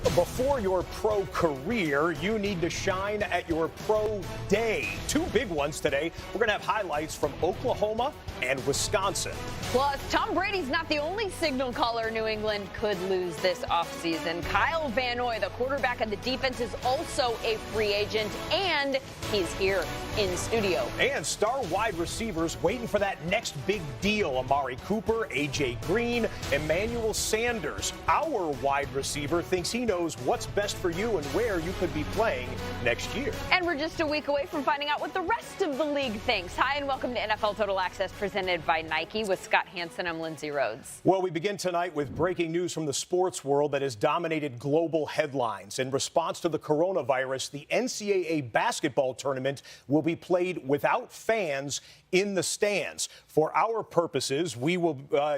Before your pro career, you need to shine at your pro day. Two big ones today. We're going to have highlights from Oklahoma and Wisconsin. Plus, Tom Brady's not the only signal caller New England could lose this offseason. Kyle Van Noy, the quarterback of the defense, is also a free agent, and he's here in studio. And star wide receivers waiting for that next big deal. Amari Cooper, A.J. Green, Emmanuel Sanders. Our wide receiver thinks he knows what's best for you and where you could be playing next year. And we're just a week away from finding out what the rest of the league thinks. Hi, and welcome to NFL Total Access presented by Nike. With Scott Hansen, I'm Lindsay Rhodes. Well, we begin tonight with breaking news from the sports world that has dominated global headlines. In response to the coronavirus, the NCAA basketball tournament will be played without fans in the stands. For our purposes, we will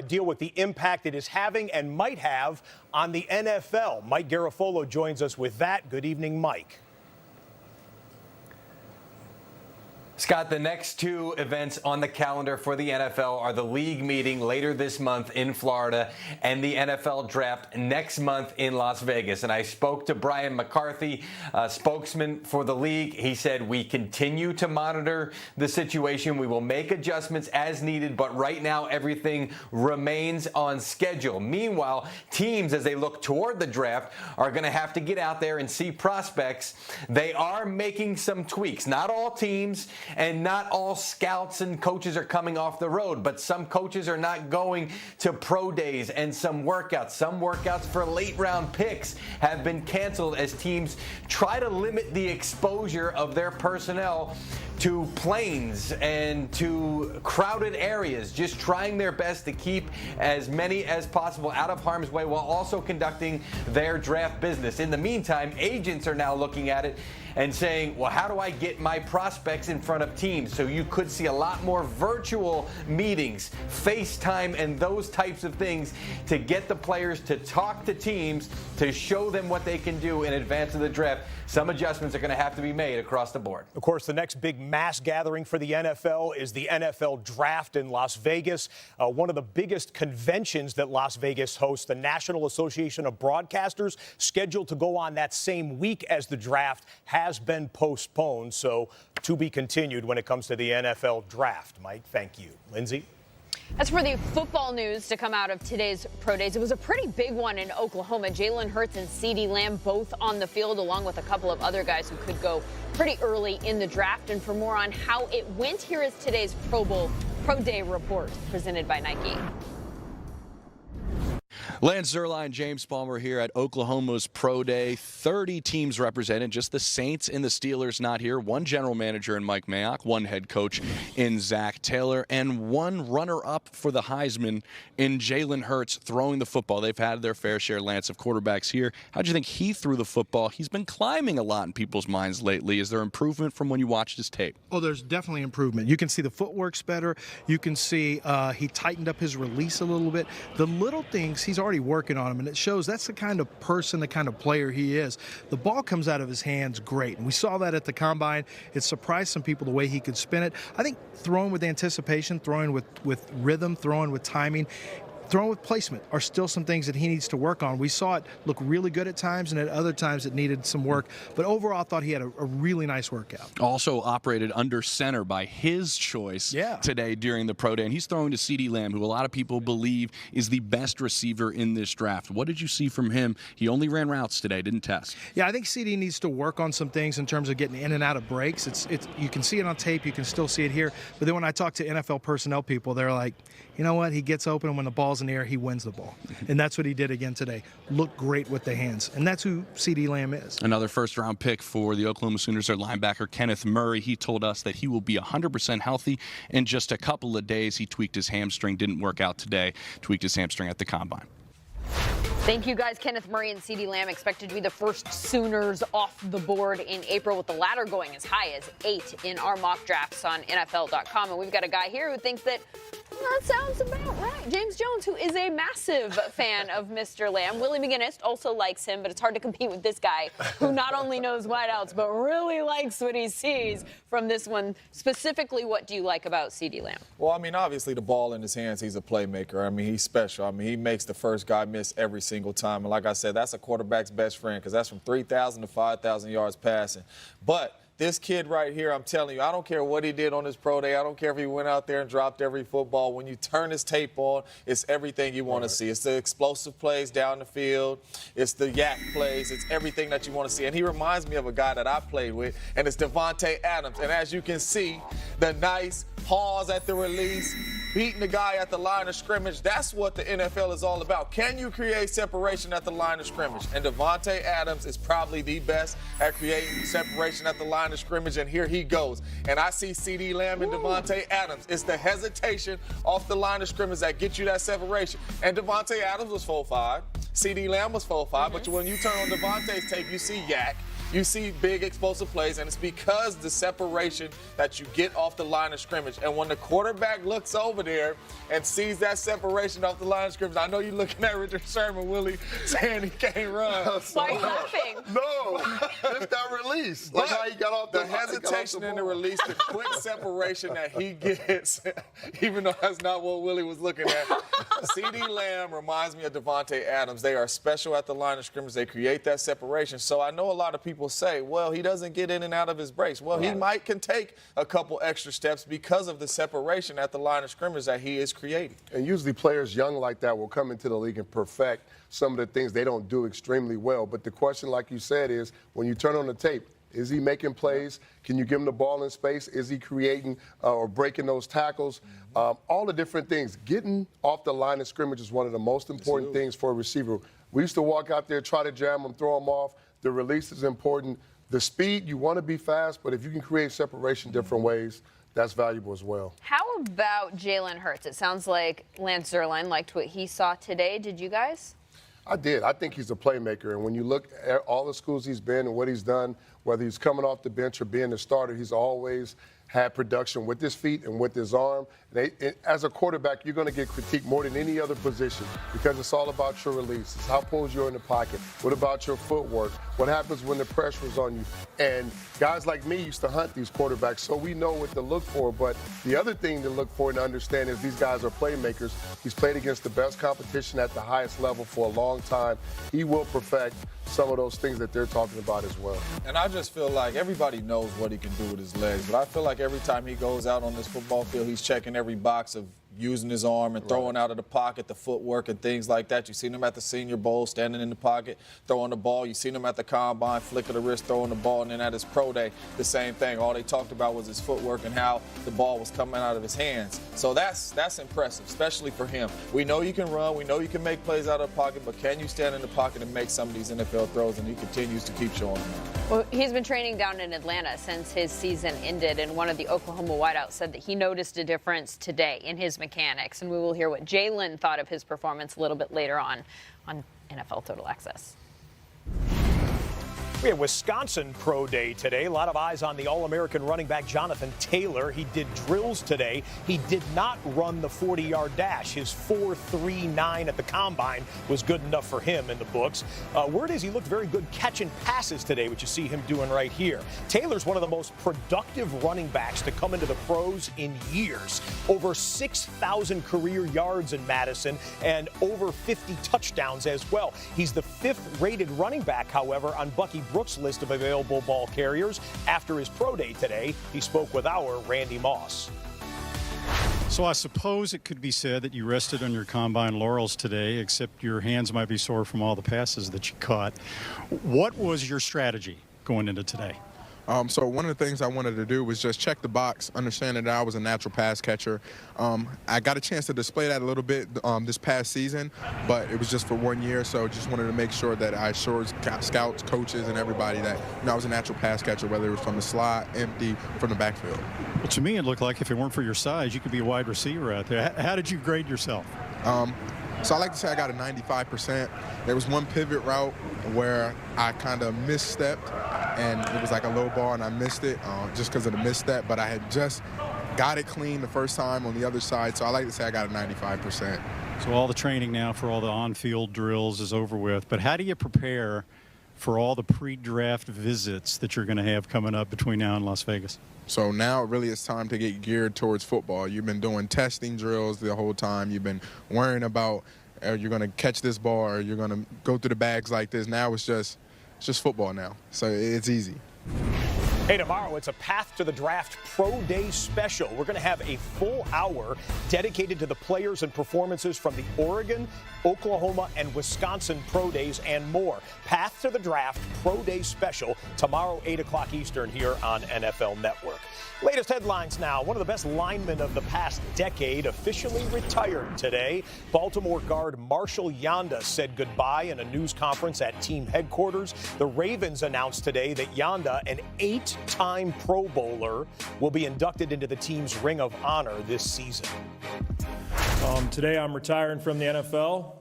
deal with the impact it is having and might have on the NFL. Mike Garafolo joins us with that. Good evening, Mike. Scott, the next two events on the calendar for the NFL are the league meeting later this month in Florida and the NFL draft next month in Las Vegas. And I spoke to Brian McCarthy, spokesman for the league. He said, we continue to monitor the situation. We will make adjustments as needed, but right now everything remains on schedule. Meanwhile, teams, as they look toward the draft, are going to have to get out there and see prospects. They are making some tweaks. Not all teams and not all scouts and coaches are coming off the road, but some coaches are not going to pro days and some workouts. Some workouts for late round picks have been canceled as teams try to limit the exposure of their personnel to planes and to crowded areas, just trying their best to keep as many as possible out of harm's way while also conducting their draft business. In the meantime, agents are now looking at it and saying, well, how do I get my prospects in front of teams? So you could see a lot more virtual meetings, FaceTime, and those types of things to get the players to talk to teams, to show them what they can do in advance of the draft. Some adjustments are going to have to be made across the board. Of course, the next big mass gathering for the NFL is the NFL Draft in Las Vegas. One of the biggest conventions that Las Vegas hosts, the National Association of Broadcasters, scheduled to go on that same week as the draft, has been postponed. So to be continued when it comes to the NFL Draft. Mike, thank you. Lindsay? As for the football news to come out of today's pro days, it was a pretty big one in Oklahoma. Jalen Hurts and CeeDee Lamb both on the field, along with a couple of other guys who could go pretty early in the draft. And for more on how it went, here is today's Pro Day report presented by Nike. Lance Zierlein, James Palmer here at Oklahoma's Pro Day. 30 teams represented, just the Saints and the Steelers not here. One general manager in Mike Mayock, one head coach in Zach Taylor, and one runner-up for the Heisman in Jalen Hurts throwing the football. They've had their fair share, Lance, of quarterbacks here. How'd you think he threw the football? He's been climbing a lot in people's minds lately. Is there improvement from when you watched his tape? Oh, there's definitely improvement. You can see the footwork's better. You can see he tightened up his release a little bit. The little things, he's already working on them, and it shows that's the kind of person, the kind of player he is. The ball comes out of his hands great, and we saw that at the Combine. It surprised some people the way he could spin it. I think throwing with anticipation, throwing with rhythm, throwing with timing, throwing with placement are still some things that he needs to work on. We saw it look really good at times, and at other times it needed some work. But overall, I thought he had a really nice workout. Also operated under center by his choice today during the Pro Day. And he's throwing to CeeDee Lamb, who a lot of people believe is the best receiver in this draft. What did you see from him? He only ran routes today, didn't test. Yeah, I think CeeDee needs to work on some things in terms of getting in and out of breaks. It's you can see it on tape. You can still see it here. But then when I talk to NFL personnel people, they're like, you know what? He gets open, and when the ball's in the air, he wins the ball. And that's what he did again today. Looked great with the hands. And that's who CeeDee Lamb is. Another first-round pick for the Oklahoma Sooners, their linebacker Kenneth Murray. He told us that he will be 100% healthy in just a couple of days. He tweaked his hamstring, didn't work out today, tweaked his hamstring at the Combine. Thank you, guys. Kenneth Murray and CeeDee Lamb expected to be the first Sooners off the board in April, with the latter going as high as 8 in our mock drafts on NFL.com. And we've got a guy here who thinks that That sounds about right. James Jones, who is a massive fan of Mr. Lamb. Willie McGinnis also likes him, but it's hard to compete with this guy who not only knows wideouts, but really likes what he sees from this one. Specifically, what do you like about CeeDee Lamb? Well, I mean, obviously the ball in his hands, he's a playmaker. I mean, he's special. I mean, he makes the first guy miss every single time. And like I said, that's a quarterback's best friend because that's from 3,000 to 5,000 yards passing. But this kid right here, I'm telling you, I don't care what he did on his pro day. I don't care if he went out there and dropped every football. When you turn his tape on, it's everything you want to see. It's the explosive plays down the field. It's the yak plays. It's everything that you want to see. And he reminds me of a guy that I played with, and it's Davante Adams. And as you can see, the nice pause at the release, beating the guy at the line of scrimmage. That's what the NFL is all about. Can you create separation at the line of scrimmage? And Davante Adams is probably the best at creating separation at the line of scrimmage, and here he goes. And I see CeeDee Lamb and Davante Adams. It's the hesitation off the line of scrimmage that gets you that separation. And Davante Adams was 4'5". CeeDee Lamb was 4'5", but when you turn on Davante's tape, you see yak. You see big explosive plays, and it's because the separation that you get off the line of scrimmage. And when the quarterback looks over there and sees that separation off the line of scrimmage, I know you're looking at Richard Sherman, Willie, saying he can't run. Why are you laughing? No, just that release. Like how he got off the hesitation in the release, the quick separation that he gets, even though that's not what Willie was looking at. CeeDee Lamb reminds me of Davante Adams. They are special at the line of scrimmage. They create that separation. So I know a lot of people say, well, he doesn't get in and out of his breaks. Well, he can take a couple extra steps because of the separation at the line of scrimmage that he is creating. And usually players young like that will come into the league and perfect some of the things they don't do extremely well. But the question, like you said, is when you turn on the tape, is he making plays? Can you give him the ball in space? Is he creating or breaking those tackles? All the different things. Getting off the line of scrimmage is one of the most important things for a receiver. We used to walk out there, try to jam him, throw him off. The release is important. The speed, you want to be fast, but if you can create separation different ways, that's valuable as well. How about Jalen Hurts? It sounds like Lance Zierlein liked what he saw today. Did you guys? I did. I think he's a playmaker. And when you look at all the schools he's been and what he's done, whether he's coming off the bench or being the starter, he's always had production with his feet and with his arm. As a quarterback, you're going to get critiqued more than any other position because it's all about your release. It's how posed you're in the pocket. What about your footwork? What happens when the pressure is on you? And guys like me used to hunt these quarterbacks, so we know what to look for. But the other thing to look for and to understand is these guys are playmakers. He's played against the best competition at the highest level for a long time. He will perfect some of those things that they're talking about as well. And I just feel like everybody knows what he can do with his legs, but I feel like every time he goes out on this football field, he's checking every box of using his arm and throwing out of the pocket, the footwork and things like that. You've seen him at the Senior Bowl, standing in the pocket, throwing the ball. You've seen him at the Combine, flick of the wrist, throwing the ball. And then at his pro day, the same thing. All they talked about was his footwork and how the ball was coming out of his hands. So that's impressive, especially for him. We know you can run. We know you can make plays out of the pocket, but can you stand in the pocket and make some of these NFL throws? And he continues to keep showing them. Well, he's been training down in Atlanta since his season ended, and one of the Oklahoma wideouts said that he noticed a difference today in his mechanics. And we will hear what Jalen thought of his performance a little bit later on NFL Total Access. We had Wisconsin Pro Day today. A lot of eyes on the All-American running back Jonathan Taylor. He did drills today. He did not run the 40-yard dash. His 4.39 at the Combine was good enough for him in the books. Word is he looked very good catching passes today, which you see him doing right here. Taylor's one of the most productive running backs to come into the pros in years. Over 6,000 career yards in Madison and over 50 touchdowns as well. He's the 5th-rated running back, however, on Bucky Brooks' list of available ball carriers. After his pro day today, he spoke with our Randy Moss. So I suppose it could be said that you rested on your combine laurels today, except your hands might be sore from all the passes that you caught. What was your strategy going into today? So one of the things I wanted to do was just check the box, understanding that I was a natural pass catcher. I got a chance to display that a little bit this past season, but it was just for 1 year, so just wanted to make sure that I assured scouts, coaches, and everybody that I was a natural pass catcher, whether it was from the slot, empty, from the backfield. Well, to me, it looked like if it weren't for your size, you could be a wide receiver out there. How did you grade yourself? So I like to say I got a 95%. There was one pivot route where I kind of misstepped, and it was like a low ball, and I missed it just because of the misstep. But I had just got it clean the first time on the other side, so I like to say I got a 95%. So all the training now for all the on-field drills is over with, but how do you prepare for all the pre-draft visits that you're going to have coming up between now and Las Vegas? So now really it's time to get geared towards football. You've been doing testing drills the whole time. You've been worrying about you're going to catch this ball or you're going to go through the bags like this. Now it's just football now, so it's easy. Hey, tomorrow it's a Path to the Draft Pro Day special. We're going to have a full hour dedicated to the players and performances from the Oregon, Oklahoma, and Wisconsin Pro Days and more. Path to the Draft Pro Day special tomorrow, 8 o'clock Eastern here on NFL Network. Latest headlines now. One of the best linemen of the past decade officially retired today. Baltimore guard Marshall Yanda said goodbye in a news conference at team headquarters. The Ravens announced today that Yanda, an 8-time Pro Bowler, will be inducted into the team's Ring of Honor this season. Today I'm retiring from the NFL.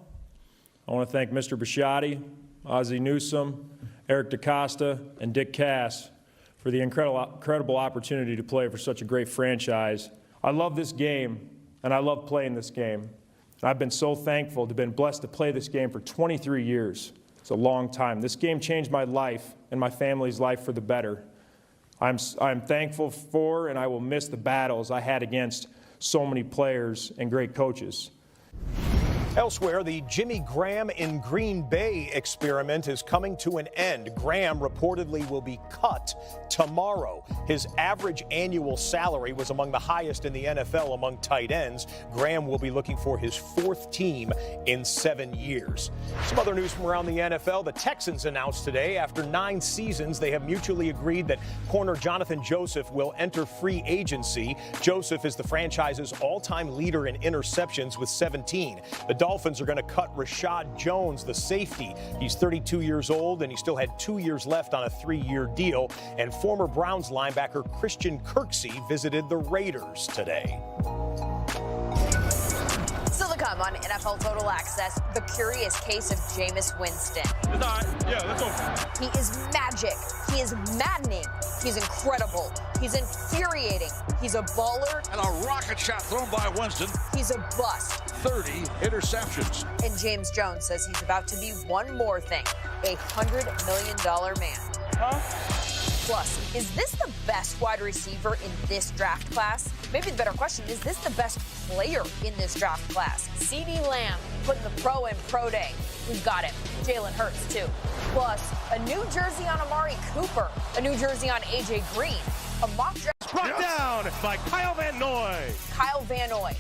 I want to thank Mr. Bisciotti, Ozzie Newsome, Eric DeCosta, and Dick Cass for the incredible opportunity to play for such a great franchise. I love this game, and I love playing this game. And I've been so thankful to have been blessed to play this game for 23 years. It's a long time. This game changed my life and my family's life for the better. I'm thankful for, and I will miss the battles I had against so many players and great coaches. Elsewhere, the Jimmy Graham in Green Bay experiment is coming to an end. Graham reportedly will be cut tomorrow. His average annual salary was among the highest in the NFL among tight ends. Graham will be looking for his 4th team in 7 years. Some other news from around the NFL. The Texans announced today after 9 seasons they have mutually agreed that corner Jonathan Joseph will enter free agency. Joseph is the franchise's all-time leader in interceptions with 17. The Dolphins are going to cut Rashad Jones, the safety. He's 32 years old, and he still had 2 years left on a 3-year deal. And former Browns linebacker Christian Kirksey visited the Raiders today. Still to come on NFL Total Access, the curious case of Jameis Winston. He is magic. He is maddening. He's incredible. He's infuriating. He's a baller. And a rocket shot thrown by Winston. He's a bust. 30 interceptions. And James Jones says he's about to be one more thing, a $100 million man. Plus, is this the best wide receiver in this draft class? Maybe the better question, is this the best player in this draft class? CeeDee Lamb putting the pro in Pro Day. We've got it. Jalen Hurts, too. Plus, a new jersey on Amari Cooper, a new jersey on A.J. Green, a mock draft. Brought down by Kyle Van Noy. Kyle Van Noy.